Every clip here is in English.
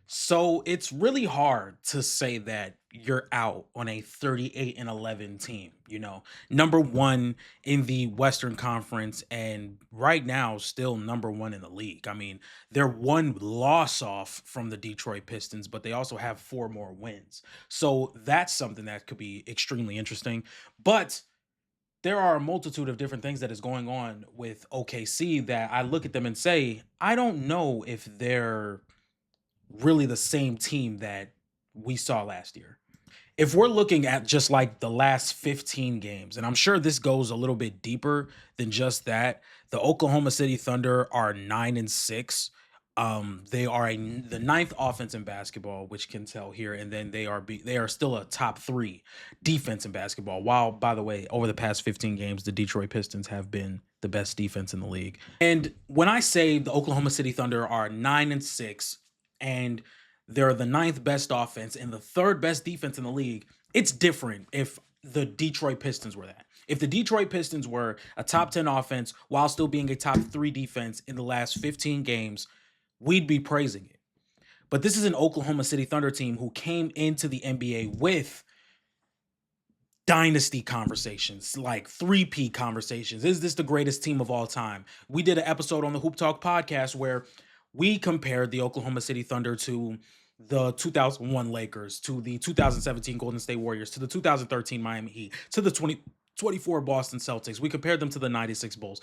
So it's really hard to say that you're out on a 38-11 team, number one in the Western Conference, and right now still number one in the league. I mean, they're one loss off from the Detroit Pistons, but they also have four more wins. So that's something that could be extremely interesting. But there are a multitude of different things that is going on with OKC that I look at them and say, I don't know if they're really the same team that we saw last year. If we're looking at just like the last 15 games, and I'm sure this goes a little bit deeper than just that, the Oklahoma City Thunder are 9-6. They are the ninth offense in basketball, which can tell here, and then they are still a top three defense in basketball. While, by the way, over the past 15 games, the Detroit Pistons have been the best defense in the league. And when I say the Oklahoma City Thunder are 9-6, and they're the ninth best offense and the third best defense in the league, it's different if the Detroit Pistons were that. If the Detroit Pistons were a top 10 offense while still being a top three defense in the last 15 games, we'd be praising it. But this is an Oklahoma City Thunder team who came into the NBA with dynasty conversations, like 3P conversations. Is this the greatest team of all time? We did an episode on the Hoop Talk podcast where we compared the Oklahoma City Thunder to the 2001 Lakers, to the 2017 Golden State Warriors, to the 2013 Miami Heat, to the 2024 Boston Celtics. We compared them to the 96 Bulls.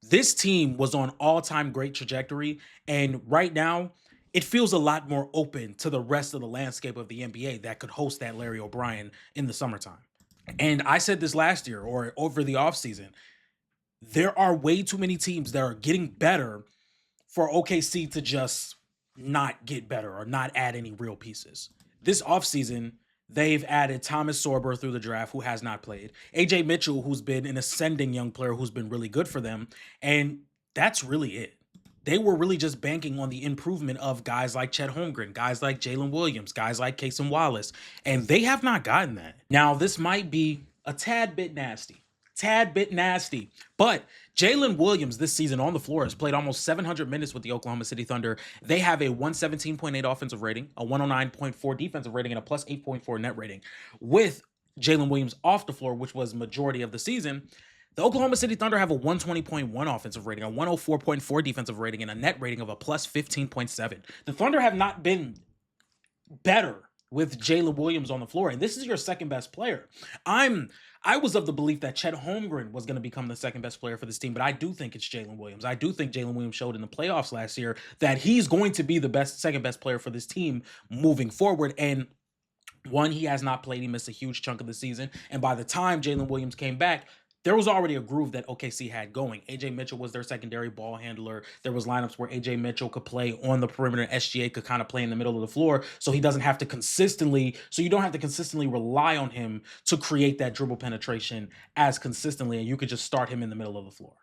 This team was on all-time great trajectory, and right now it feels a lot more open to the rest of the landscape of the NBA that could host that Larry O'Brien in the summertime. And I said this last year or over the offseason, there are way too many teams that are getting better for OKC to just not get better or not add any real pieces. This offseason, they've added Thomas Sorber through the draft, who has not played, AJ Mitchell, who's been an ascending young player who's been really good for them, and that's really it. They were really just banking on the improvement of guys like Chet Holmgren, guys like Jalen Williams, guys like Cason Wallace, and they have not gotten that. Now, this might be a tad bit nasty, but Jalen Williams this season on the floor has played almost 700 minutes with the Oklahoma City Thunder. They have a 117.8 offensive rating, a 109.4 defensive rating, and a plus 8.4 net rating. With Jalen Williams off the floor, which was majority of the season, the Oklahoma City Thunder have a 120.1 offensive rating, a 104.4 defensive rating, and a net rating of a plus 15.7. The Thunder have not been better with Jalen Williams on the floor, and this is your second best player. I was of the belief that Chet Holmgren was going to become the second best player for this team, but I do think it's Jalen Williams. I do think Jalen Williams showed in the playoffs last year that he's going to be the second best player for this team moving forward. And one, he has not played. He missed a huge chunk of the season. And by the time Jalen Williams came back, there was already a groove that OKC had going. AJ Mitchell was their secondary ball handler. There was lineups where AJ Mitchell could play on the perimeter. SGA could kind of play in the middle of the floor, so you don't have to consistently rely on him to create that dribble penetration as consistently, and you could just start him in the middle of the floor.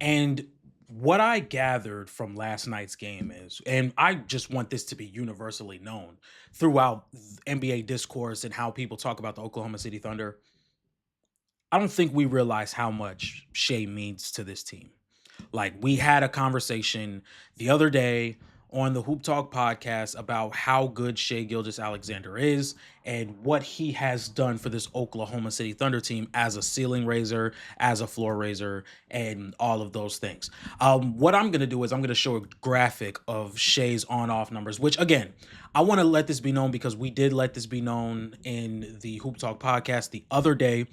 And what I gathered from last night's game is, and I just want this to be universally known throughout NBA discourse and how people talk about the Oklahoma City Thunder, I don't think we realize how much Shea means to this team. Like, we had a conversation the other day on the Hoop Talk podcast about how good Shea Gilgeous-Alexander is and what he has done for this Oklahoma City Thunder team as a ceiling raiser, as a floor raiser, and all of those things. What I'm going to do is I'm going to show a graphic of Shea's on-off numbers, which, again, I want to let this be known because we did let this be known in the Hoop Talk podcast the other day.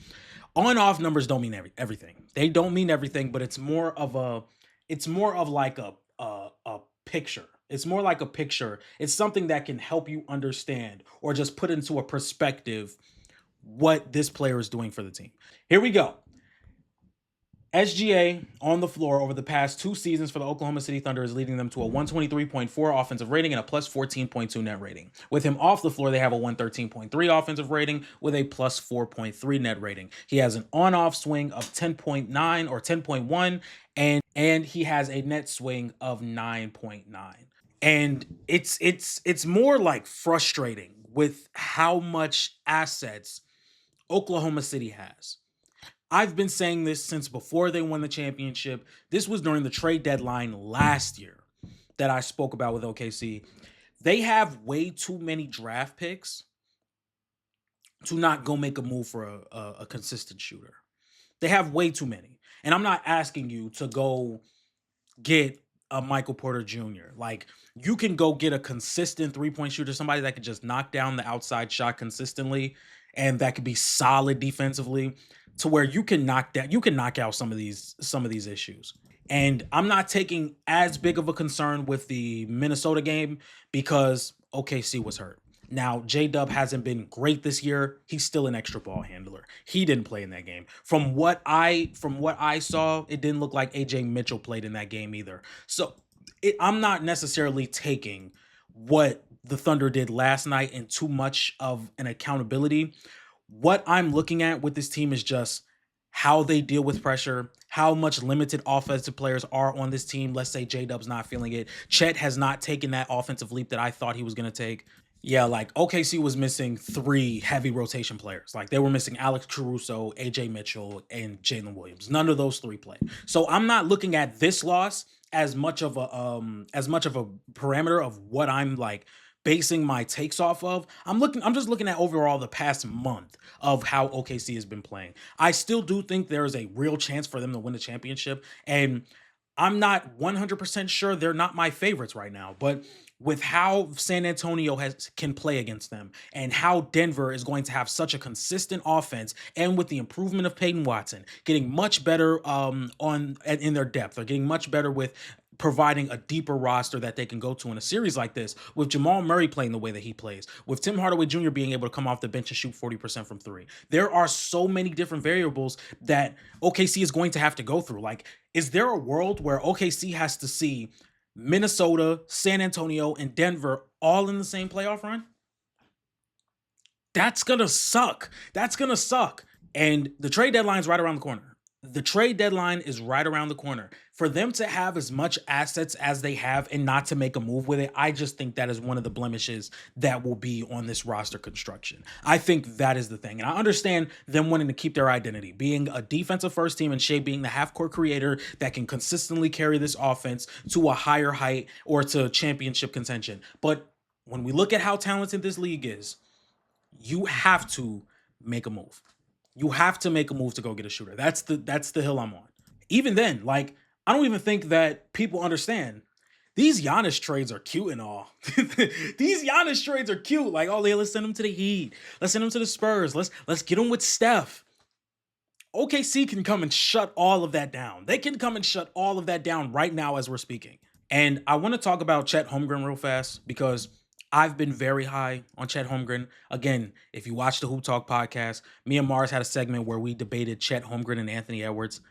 On-off numbers don't mean everything. They don't mean everything, but it's more of like a picture. It's more like a picture. It's something that can help you understand or just put into a perspective what this player is doing for the team. Here we go. SGA on the floor over the past two seasons for the Oklahoma City Thunder is leading them to a 123.4 offensive rating and a plus 14.2 net rating. With him off the floor, they have a 113.3 offensive rating with a plus 4.3 net rating. He has an on-off swing of 10.9 or 10.1, and he has a net swing of 9.9. And it's more like frustrating with how much assets Oklahoma City has. I've been saying this since before they won the championship. This was during the trade deadline last year that I spoke about with OKC. They have way too many draft picks to not go make a move for a consistent shooter. They have way too many. And I'm not asking you to go get a Michael Porter Jr. Like, you can go get a consistent three-point shooter, somebody that could just knock down the outside shot consistently and that could be solid defensively to where you can knock out some of these issues. And I'm not taking as big of a concern with the Minnesota game because OKC was hurt. Now, J Dub hasn't been great this year. He's still an extra ball handler. He didn't play in that game. From what I saw, it didn't look like AJ Mitchell played in that game either. So I'm not necessarily taking what the Thunder did last night in too much of an accountability. What I'm looking at with this team is just how they deal with pressure, how much limited offensive players are on this team. Let's say J Dub's not feeling it. Chet has not taken that offensive leap that I thought he was going to take. Yeah, like OKC was missing three heavy rotation players. Like, they were missing Alex Caruso, AJ Mitchell, and Jalen Williams. None of those three played. So I'm not looking at this loss as much of a parameter of what I'm like basing my takes off of. I'm just looking at overall the past month of how OKC has been playing. I still do think there is a real chance for them to win the championship, and I'm not 100% sure they're not my favorites right now, but with how San Antonio can play against them and how Denver is going to have such a consistent offense, and with the improvement of Peyton Watson getting much better on in their depth, they're getting much better with providing a deeper roster that they can go to in a series like this, with Jamal Murray playing the way that he plays, with Tim Hardaway Jr. being able to come off the bench and shoot 40% from three. There are so many different variables that OKC is going to have to go through. Like, is there a world where OKC has to see Minnesota, San Antonio, and Denver all in the same playoff run? That's gonna suck. That's gonna suck. And the trade deadline's right around the corner. The trade deadline is right around the corner. For them to have as much assets as they have and not to make a move with it, I just think that is one of the blemishes that will be on this roster construction. I think that is the thing. And I understand them wanting to keep their identity, being a defensive first team and Shea being the half-court creator that can consistently carry this offense to a higher height or to championship contention. But when we look at how talented this league is, you have to make a move. You have to make a move to go get a shooter. That's the hill I'm on. Even then, like, I don't even think that people understand. These Giannis trades are cute and all. These Giannis trades are cute. Like, oh, let's send him to the Heat. Let's send him to the Spurs. Let's get him with Steph. OKC can come and shut all of that down. They can come and shut all of that down right now as we're speaking. And I want to talk about Chet Holmgren real fast because I've been very high on Chet Holmgren. Again, if you watch the Hoop Talk podcast, me and Mars had a segment where we debated Chet Holmgren and Anthony Edwards.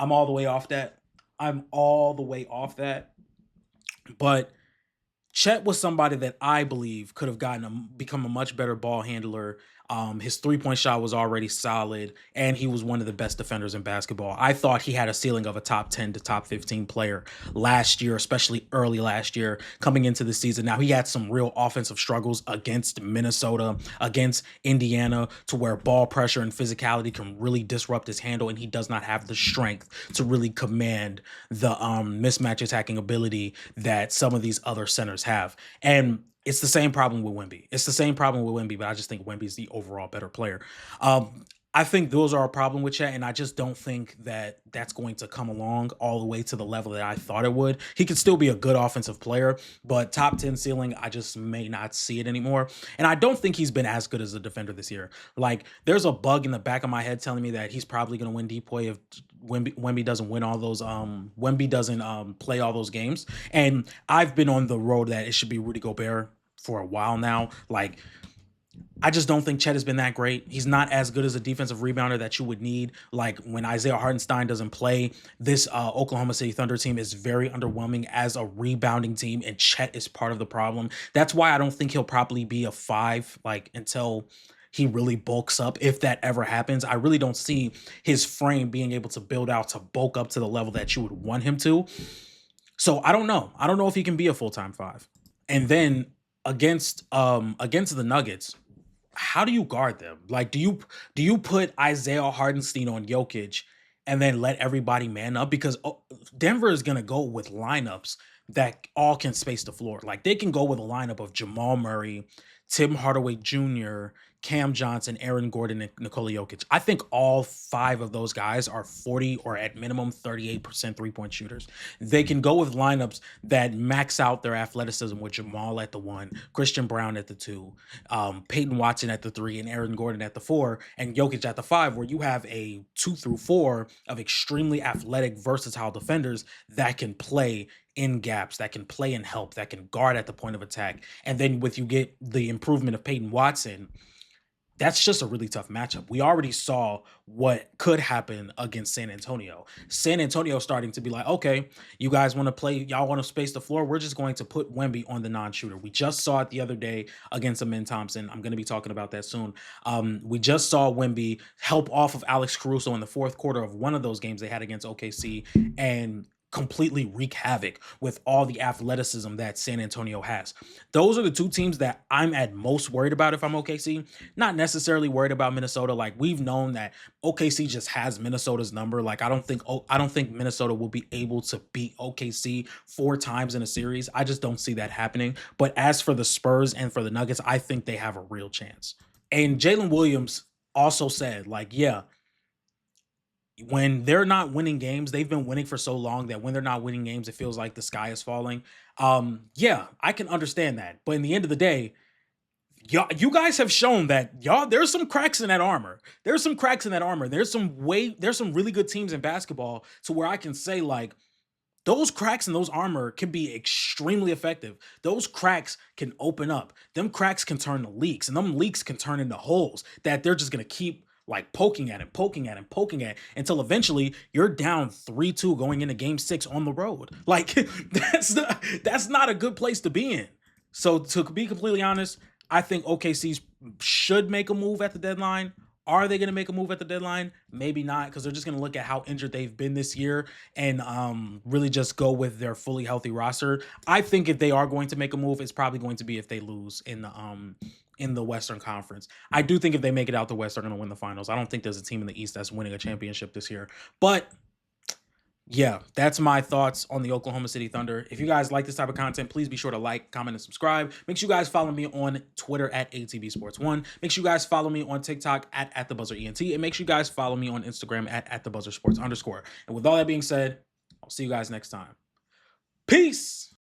I'm all the way off that. But Chet was somebody that I believe could have become a much better ball handler. His three-point shot was already solid, and he was one of the best defenders in basketball. I thought he had a ceiling of a top 10 to top 15 player last year, especially early last year, coming into the season. Now, he had some real offensive struggles against Minnesota, against Indiana, to where ball pressure and physicality can really disrupt his handle, and he does not have the strength to really command the mismatch attacking ability that some of these other centers have. And it's the same problem with Wemby. But I just think Wemby's the overall better player. I think those are a problem with Chet, and I just don't think that that's going to come along all the way to the level that I thought it would. He could still be a good offensive player, but top 10 ceiling, I just may not see it anymore. And I don't think he's been as good as a defender this year. Like, there's a bug in the back of my head telling me that he's probably going to win Depoy if Wemby doesn't win all those. Wemby doesn't play all those games. And I've been on the road that it should be Rudy Gobert for a while now. Like, I just don't think Chet has been that great. He's not as good as a defensive rebounder that you would need. Like, when Isaiah Hartenstein doesn't play, this Oklahoma City Thunder team is very underwhelming as a rebounding team, and Chet is part of the problem. That's why I don't think he'll probably be a 5, like, until he really bulks up. If that ever happens, I really don't see his frame being able to build out to bulk up to the level that you would want him to. So I don't know. I don't know if he can be a full-time 5. And then against the Nuggets, how do you guard them? Like, do you put Isaiah Hartenstein on Jokic and then let everybody man up? Because Denver is going to go with lineups that all can space the floor. Like they can go with a lineup of Jamal Murray, Tim Hardaway Jr., Cam Johnson, Aaron Gordon, and Nikola Jokic. I think all five of those guys are 40 or at minimum 38% three-point shooters. They can go with lineups that max out their athleticism with Jamal at the one, Christian Brown at the two, Peyton Watson at the three, and Aaron Gordon at the four, and Jokic at the five, where you have a 2 through 4 of extremely athletic, versatile defenders that can play in gaps, that can play and help, that can guard at the point of attack. And then with you get the improvement of Peyton Watson, that's just a really tough matchup. We already saw what could happen against San Antonio. San Antonio starting to be like, okay, you guys want to play, y'all want to space the floor. We're just going to put Wemby on the non-shooter. We just saw it the other day against Amin Thompson. I'm going to be talking about that soon. We just saw Wemby help off of Alex Caruso in the fourth quarter of one of those games they had against OKC and completely wreak havoc with all the athleticism that San Antonio has. Those are the two teams that I'm at most worried about if I'm OKC. Not necessarily worried about Minnesota. Like we've known that OKC just has Minnesota's number. Like I don't think Minnesota will be able to beat OKC 4 times in a series. I just don't see that happening. But as for the Spurs and for the Nuggets, I think they have a real chance. And Jalen Williams also said, like, yeah, when they're not winning games, they've been winning for so long that when they're not winning games, it feels like the sky is falling. Yeah, I can understand that. But in the end of the day, y'all, you guys have shown that there's some cracks in that armor. There's some cracks in that armor. There's some really good teams in basketball to where I can say, like, those cracks in those armor can be extremely effective. Those cracks can open up. Them cracks can turn to leaks, and them leaks can turn into holes that they're just gonna keep like poking at until eventually you're down 3-2 going into game 6 on the road. Like that's not a good place to be in. So to be completely honest, I think OKC should make a move at the deadline. Are they going to make a move at the deadline? Maybe not, because they're just going to look at how injured they've been this year and really just go with their fully healthy roster. I think if they are going to make a move, it's probably going to be if they lose in the Western Conference. I do think if they make it out the West, they're going to win the finals. I don't think there's a team in the East that's winning a championship this year. But yeah, that's my thoughts on the Oklahoma City Thunder. If you guys like this type of content, please be sure to like, comment, and subscribe. Make sure you guys follow me on Twitter at ATB Sports 1. Make sure you guys follow me on TikTok at @TheBuzzerENT. And make sure you guys follow me on Instagram at @TheBuzzerSports_. And with all that being said, I'll see you guys next time. Peace!